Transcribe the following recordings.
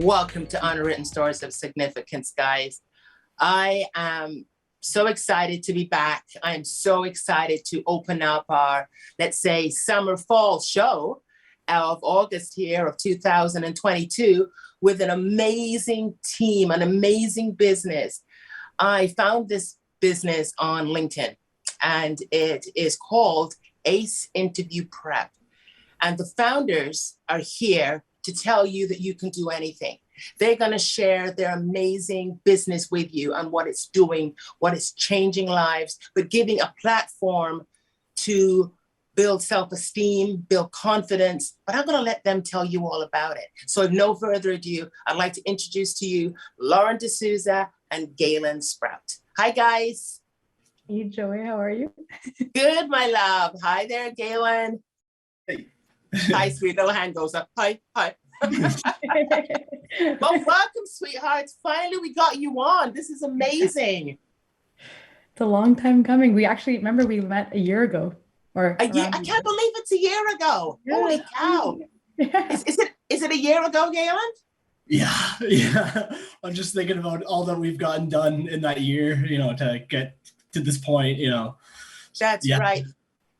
Welcome to Unwritten Stories of Significance, guys. I am so excited to be back. I am so excited to open up our, let's say, summer fall show of August here of 2022 with an amazing team, an amazing business. I found this business on LinkedIn, and it is called ACE Interview Prep. And the founders are here to tell you that you can do anything. They're going to share their amazing business with you and what it's doing, what it's changing lives, but giving a platform to build self-esteem, build confidence. But I'm going to let them tell you all about it. So with no further ado, I'd like to introduce to you Laurier DeSouza and Galen Sprout. Hi, guys. Hey, Joey, how are you? Good, my love. Hi there, Galen. Hey. Hi, sweet little hand goes up. Hi. Well, welcome, sweethearts. Finally, we got you on. This is amazing. It's a long time coming. We actually, remember we met a year ago. I can't believe it's a year ago. Yeah. Holy cow. Yeah. Is it a year ago, Galen? Yeah. I'm just thinking about all that we've gotten done in that year, to get to this point, That's right.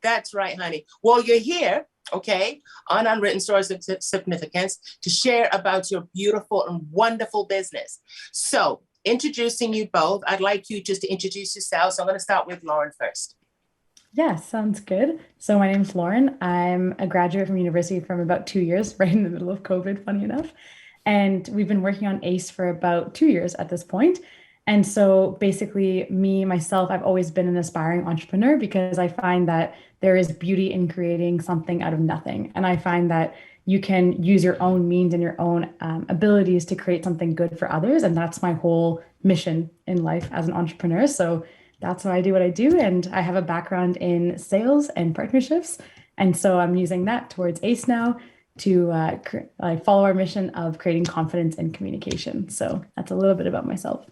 That's right, honey. Well, you're here, okay, on Unwritten Stories of Significance to share about your beautiful and wonderful business. So, introducing you both, I'd like you just to introduce yourselves. So I'm going to start with Lauren first. Yeah, sounds good. So my name's Lauren. I'm a graduate from university from about 2 years, right in the middle of COVID, funny enough. And we've been working on ACE for about 2 years at this point. And so basically myself, I've always been an aspiring entrepreneur because I find that there is beauty in creating something out of nothing. And I find that you can use your own means and your own abilities to create something good for others. And that's my whole mission in life as an entrepreneur. So that's why I do what I do. And I have a background in sales and partnerships. And so I'm using that towards ACE now to follow our mission of creating confidence in communication. So that's a little bit about myself.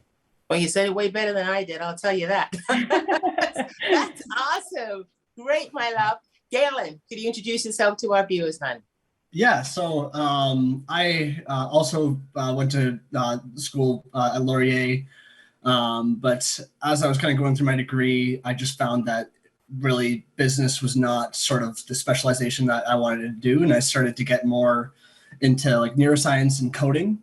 Well, you said it way better than I did. I'll tell you that. That's awesome. Great, my love. Galen, could you introduce yourself to our viewers, hon? Yeah, so I also went to school at Laurier, but as I was kind of going through my degree, I just found that really business was not sort of the specialization that I wanted to do, and I started to get more into like neuroscience and coding.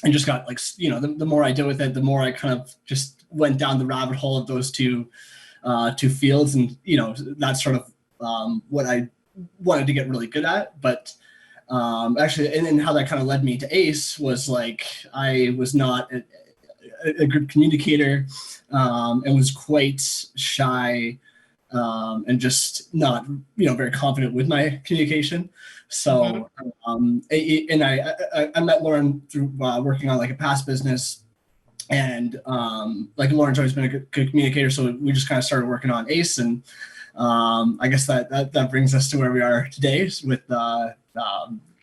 And just got like, the more I did with it, the more I kind of just went down the rabbit hole of those two fields. And, that's sort of what I wanted to get really good at. But actually, and then how that kind of led me to ACE was like, I was not a good communicator and was quite shy and just not, very confident with my communication. So, and I met Lauren through working on like a past business, and like Lauren's always been a good communicator. So we just kind of started working on ACE, and I guess that brings us to where we are today with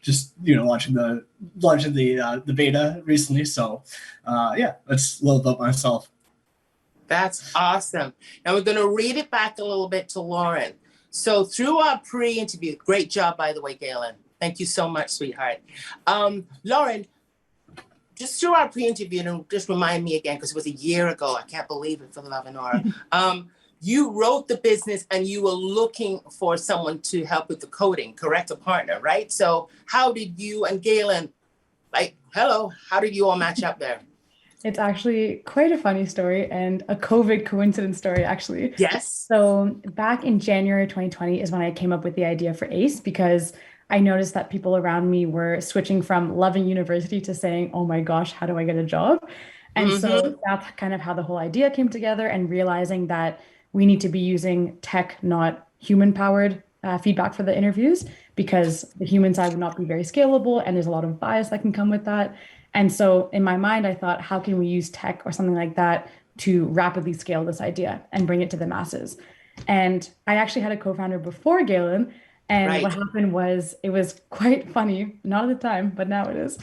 just launching the beta recently. So that's a little about myself. That's awesome. Now we're going to read it back a little bit to Lauren. So through our pre-interview, great job, by the way, Galen. Thank you so much, sweetheart. Lauren, just through our pre-interview, and just remind me again, because it was a year ago. I can't believe it, for the love of Nora. You wrote the business and you were looking for someone to help with the coding, correct? A partner, right? So how did you and Galen, how did you all match up there? It's actually quite a funny story and a COVID coincidence story, actually. Yes. So back in January 2020 is when I came up with the idea for ACE, because I noticed that people around me were switching from loving university to saying, oh my gosh, how do I get a job? And so that's kind of how the whole idea came together, and realizing that we need to be using tech, not human-powered feedback for the interviews, because the human side would not be very scalable, and there's a lot of bias that can come with that. And so in my mind, I thought, how can we use tech or something like that to rapidly scale this idea and bring it to the masses? And I actually had a co-founder before Galen. And what happened was, it was quite funny, not at the time, but now it is.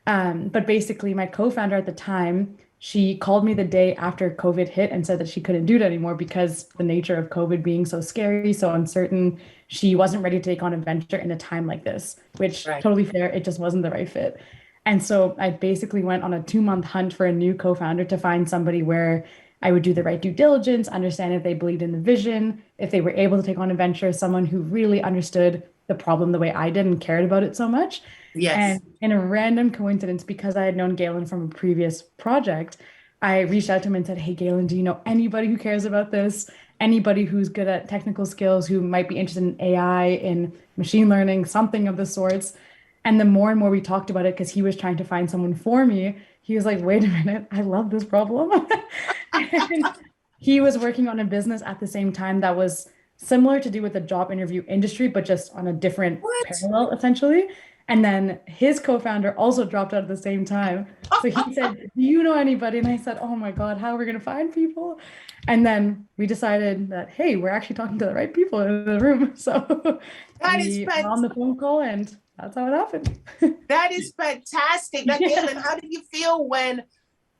But basically my co-founder at the time, she called me the day after COVID hit and said that she couldn't do it anymore because the nature of COVID being so scary, so uncertain, she wasn't ready to take on a venture in a time like this, which totally fair. It just wasn't the right fit. And so I basically went on a 2-month hunt for a new co-founder to find somebody where I would do the right due diligence, understand if they believed in the vision, if they were able to take on a venture, someone who really understood the problem the way I did and cared about it so much. Yes. And in a random coincidence, because I had known Galen from a previous project, I reached out to him and said, "Hey, Galen, do you know anybody who cares about this? Anybody who's good at technical skills, who might be interested in AI, in machine learning, something of the sorts?" And the more and more we talked about it, because he was trying to find someone for me, he was like, "Wait a minute, I love this problem." And he was working on a business at the same time that was similar to do with the job interview industry, but just on a different What? parallel, essentially. And then his co-founder also dropped out at the same time. So he said, "Do you know anybody?" And I said, "Oh my God, how are we going to find people?" And then we decided that, hey, we're actually talking to the right people in the room. So That is we were on the phone call, and that's how it happened. That is fantastic. Now, Yeah. Galen, how did you feel when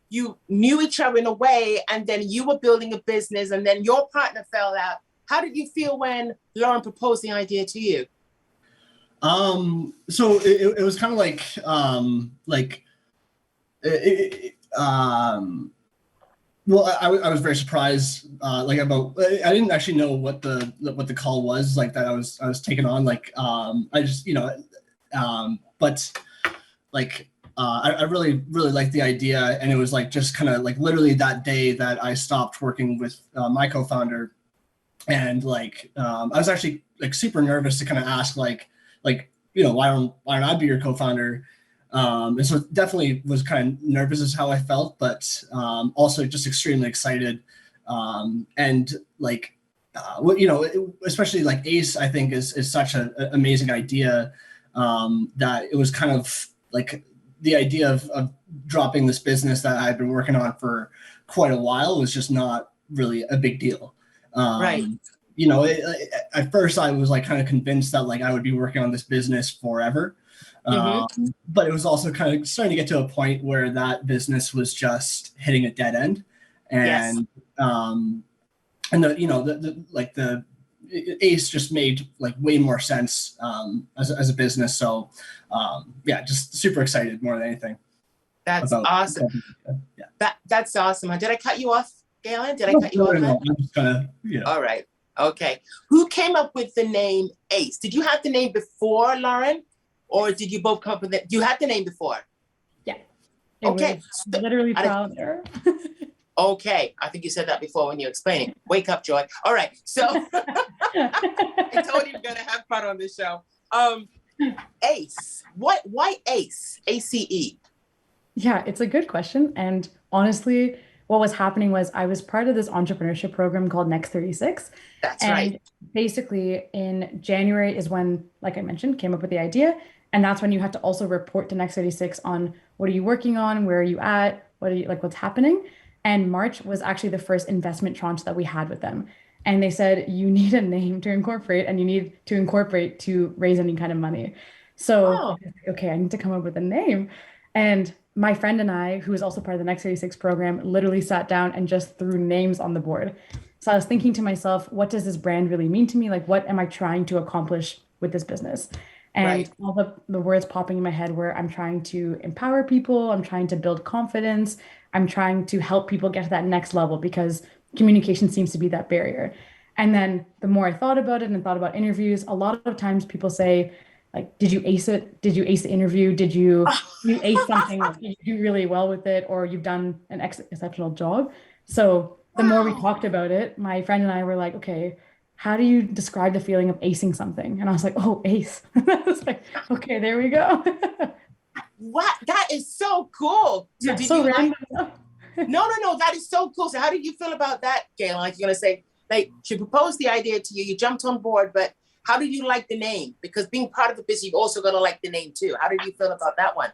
you knew each other in a way, and then you were building a business, and then your partner fell out? How did you feel when Lauren proposed the idea to you? So it was kind of well, I was very surprised, about, I didn't actually know what the call was, like, that I was taking on, I just, but I really liked the idea, and it was like just kind of like literally that day that I stopped working with my co-founder, and I was actually like super nervous to kind of ask why don't I be your co-founder? And so definitely was kind of nervous is how I felt, but also just extremely excited. And especially like ACE, I think is such an amazing idea, that it was kind of like the idea of dropping this business that I've been working on for quite a while was just not really a big deal. Right. At first I was like kind of convinced that like I would be working on this business forever. But it was also kind of starting to get to a point where that business was just hitting a dead end. And, the ACE just made like way more sense, as a business. So, just super excited more than anything. That's awesome. Yeah. That's awesome. Did I cut you off, Galen? Did I cut you off? No, I'm just kind of, All right. Okay. Who came up with the name ACE? Did you have the name before, Lauren? Or did you both come up with it? You had the name before? Yeah. Okay. Literally trial and error. Okay. I think you said that before when you were explaining. Wake up, Joy. All right. So I told you you're going to have fun on this show. ACE. Why ACE? ACE? Yeah, it's a good question. And honestly, what was happening was I was part of this entrepreneurship program called Next 36. That's and right. Basically in January is when, like I mentioned, came up with the idea. And that's when you had to also report to Next 36 on what are you working on, where are you at, what are you like, what's happening. And March was actually the first investment tranche that we had with them. And they said, you need a name to incorporate, and you need to incorporate to raise any kind of money. So, okay, I need to come up with a name. And my friend and I, who is also part of the Next 36 program, literally sat down and just threw names on the board. So I was thinking to myself, what does this brand really mean to me? Like, what am I trying to accomplish with this business? And all the words popping in my head were, I'm trying to empower people. I'm trying to build confidence. I'm trying to help people get to that next level, because communication seems to be that barrier. And then the more I thought about it and thought about interviews, a lot of times people say, like, did you ace it? Did you ace the interview? Did you ace something? You do really well with it, or you've done an exceptional job. So the more we talked about it, my friend and I were like, okay, how do you describe the feeling of acing something? And I was like, oh, ace. I was like, okay, there we go. What? That is so cool. So Yeah, did so you random. No, that is so cool. So how did you feel about that, Galen? Like, you're going to say, like, she proposed the idea to you, you jumped on board, but how did you like the name? Because being part of the business, you've also got to like the name too. How did you feel about that one?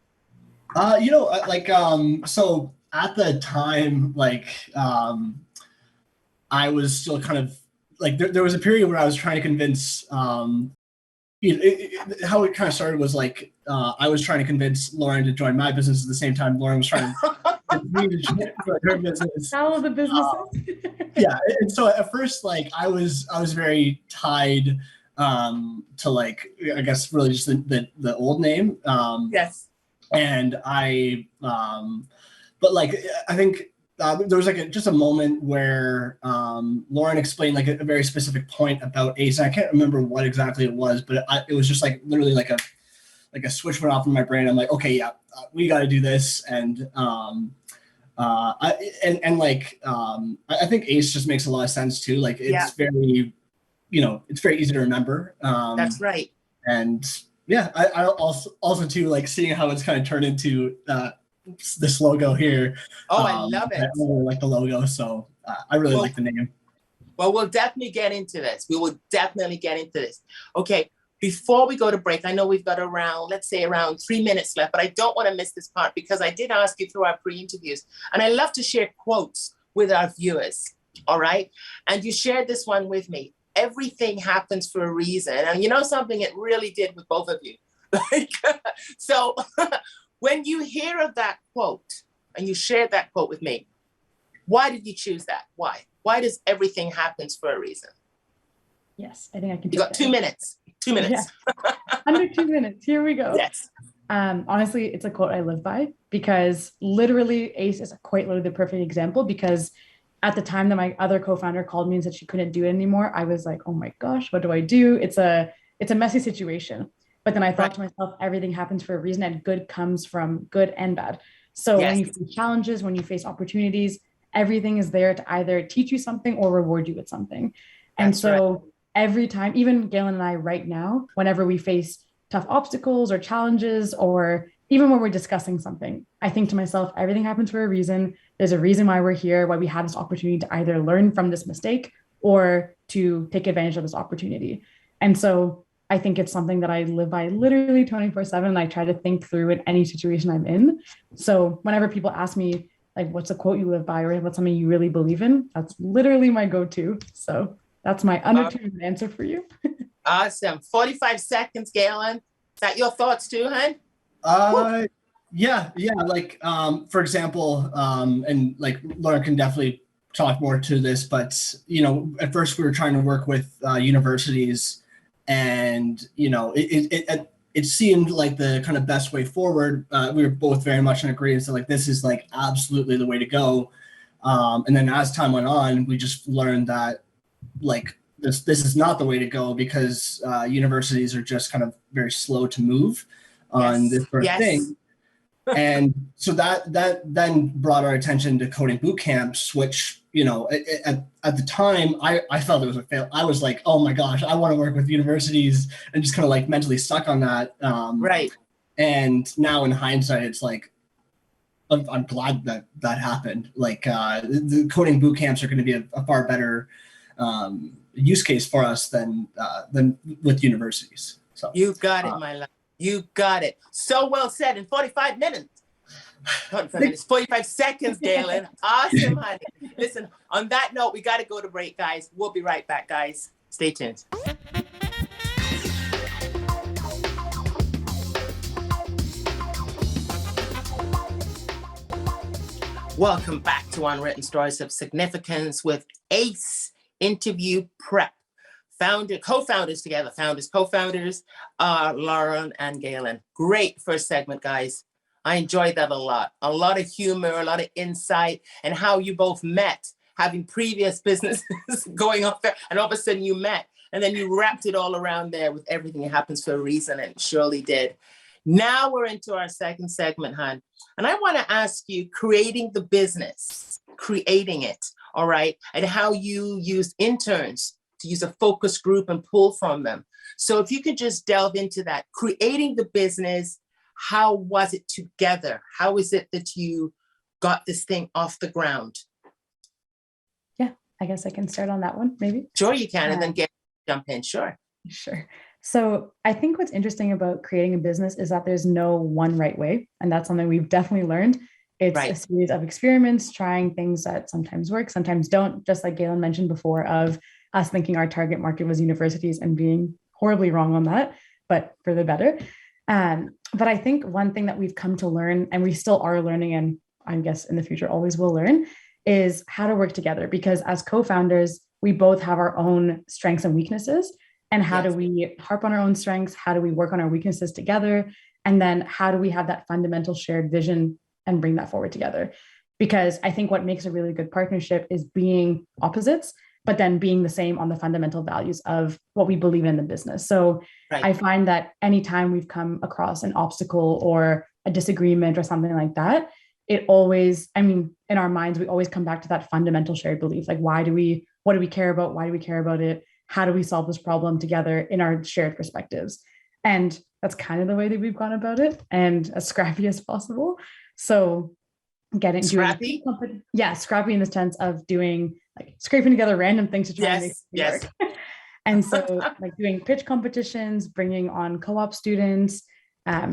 So at the time, I was still kind of like, there was a period where I was trying to convince, how it kind of started was like, I was trying to convince Lauren to join my business at the same time Lauren was trying to me to join her business. All of the businesses. Yeah. And so at first, like, I was very tied to, like, I guess really just the old name. Yes. And but like, I think there was like just a moment where Lauren explained like a very specific point about ACE. And I can't remember what exactly it was, but it was just like literally like a switch went off in my brain. I'm like, okay, yeah, we got to do this. And I think ACE just makes a lot of sense too. Like it's very, it's very easy to remember. That's right. And yeah, I also too like seeing how it's kind of turned into this logo here. Oh, I love it. I really like the logo, so I really like the name. Well, we'll definitely get into this. We will definitely get into this. Okay, before we go to break, I know we've got around 3 minutes left, but I don't want to miss this part because I did ask you through our pre-interviews, and I love to share quotes with our viewers, all right? And you shared this one with me. Everything happens for a reason. And you know something, it really did with both of you. So when you hear of that quote and you shared that quote with me, why did you choose that? Why? Why does everything happens for a reason? Yes, I think I can. You got 2 minutes. 2 minutes. Yeah. Under 2 minutes. Here we go. Yes. Honestly, it's a quote I live by because literally ACE is quite literally the perfect example because at the time that my other co-founder called me and said she couldn't do it anymore, I was like, oh my gosh, what do I do? It's a messy situation. But then I thought to myself, everything happens for a reason and good comes from good and bad. So when you face challenges, when you face opportunities, everything is there to either teach you something or reward you with something. And so every time, even Galen and I right now, whenever we face tough obstacles or challenges, or even when we're discussing something, I think to myself, everything happens for a reason. There's a reason why we're here, why we had this opportunity to either learn from this mistake or to take advantage of this opportunity. And so I think it's something that I live by literally 24/7. And I try to think through in any situation I'm in. So whenever people ask me, like, what's a quote you live by or what's something you really believe in, that's literally my go-to. So that's my under 2 minute answer for you. Awesome. 45 seconds, Galen. Is that your thoughts too, hun? Yeah. Like, for example, and like Laura can definitely talk more to this, but, at first we were trying to work with universities and, it seemed like the kind of best way forward. We were both very much in agreement. So like, this is like absolutely the way to go. And then as time went on, we just learned that like, this is not the way to go because universities are just kind of very slow to move on this sort of thing. And so that then brought our attention to coding boot camps, which, at the time I felt it was a fail. I was like, oh my gosh, I want to work with universities and just kind of like mentally stuck on that. And now in hindsight, it's like, I'm glad that happened. Like the coding boot camps are going to be a far better use case for us than with universities. So you got it, my love. You got it. So well said in 45 minutes. 45 seconds, Galen. Awesome, honey. Listen, on that note, we got to go to break, guys. We'll be right back, guys. Stay tuned. Welcome back to Unwritten Stories of Significance with ACE Interview Prep. Co-founders together, co-founders, Lauren and Galen. Great first segment, guys. I enjoyed that a lot. A lot of humor, a lot of insight, and how you both met, having previous businesses going on there, and all of a sudden you met, and then you wrapped it all around there with everything that happens for a reason, and it surely did. Now we're into our second segment, hon. And I want to ask you, creating the business, creating it, all right, and how you used interns to use a focus group and pull from them. So if you could just delve into that, creating the business, how was it together? How is it that you got this thing off the ground? Yeah, I guess I can start on that one, maybe. Sure, you can, and then jump in, sure. Sure. So I think what's interesting about creating a business is that there's no one right way. And that's something we've definitely learned. It's a series of experiments, trying things that sometimes work, sometimes don't, just like Galen mentioned before, of us thinking our target market was universities and being horribly wrong on that, but for the better. But I think one thing that we've come to learn, and we still are learning, and I guess in the future always will learn, is how to work together. Because as co-founders, we both have our own strengths and weaknesses. And how do we harp on our own strengths? How do we work on our weaknesses together? And then how do we have that fundamental shared vision and bring that forward together? Because I think what makes a really good partnership is being opposites, but then being the same on the fundamental values of what we believe in the business. So I find that anytime we've come across an obstacle or a disagreement or something like that, it always, I mean, in our minds, we always come back to that fundamental shared belief. Like, what do we care about? Why do we care about it? How do we solve this problem together in our shared perspectives? And that's kind of the way that we've gone about it, and as scrappy as possible. So scrappy? Scrappy in the sense of doing, like, scraping together random things to try and make it work. And so like doing pitch competitions, bringing on co-op students,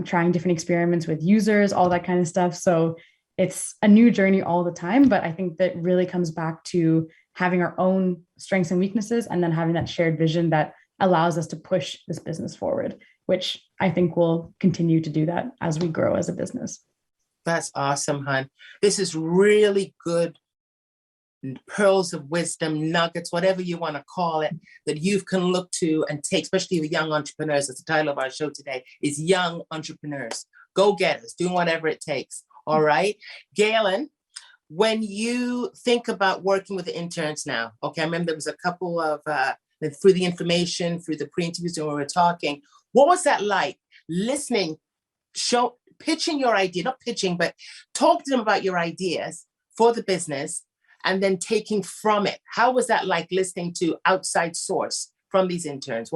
trying different experiments with users, all that kind of stuff. So it's a new journey all the time, but I think that really comes back to having our own strengths and weaknesses, and then having that shared vision that allows us to push this business forward, which I think will continue to do that as we grow as a business. That's awesome, hon. This is really good pearls of wisdom, nuggets, whatever you want to call it, that you can look to and take, especially with young entrepreneurs. That's the title of our show today, is Young Entrepreneurs. Go-getters, doing whatever it takes. All right. Galen, when you think about working with the interns now, okay, I remember there was a couple of, through the information, through the pre-interviews when we were talking, what was that like? Listening, pitching your idea, not pitching, but talk to them about your ideas for the business, and then taking from it. How was that like listening to outside source from these interns?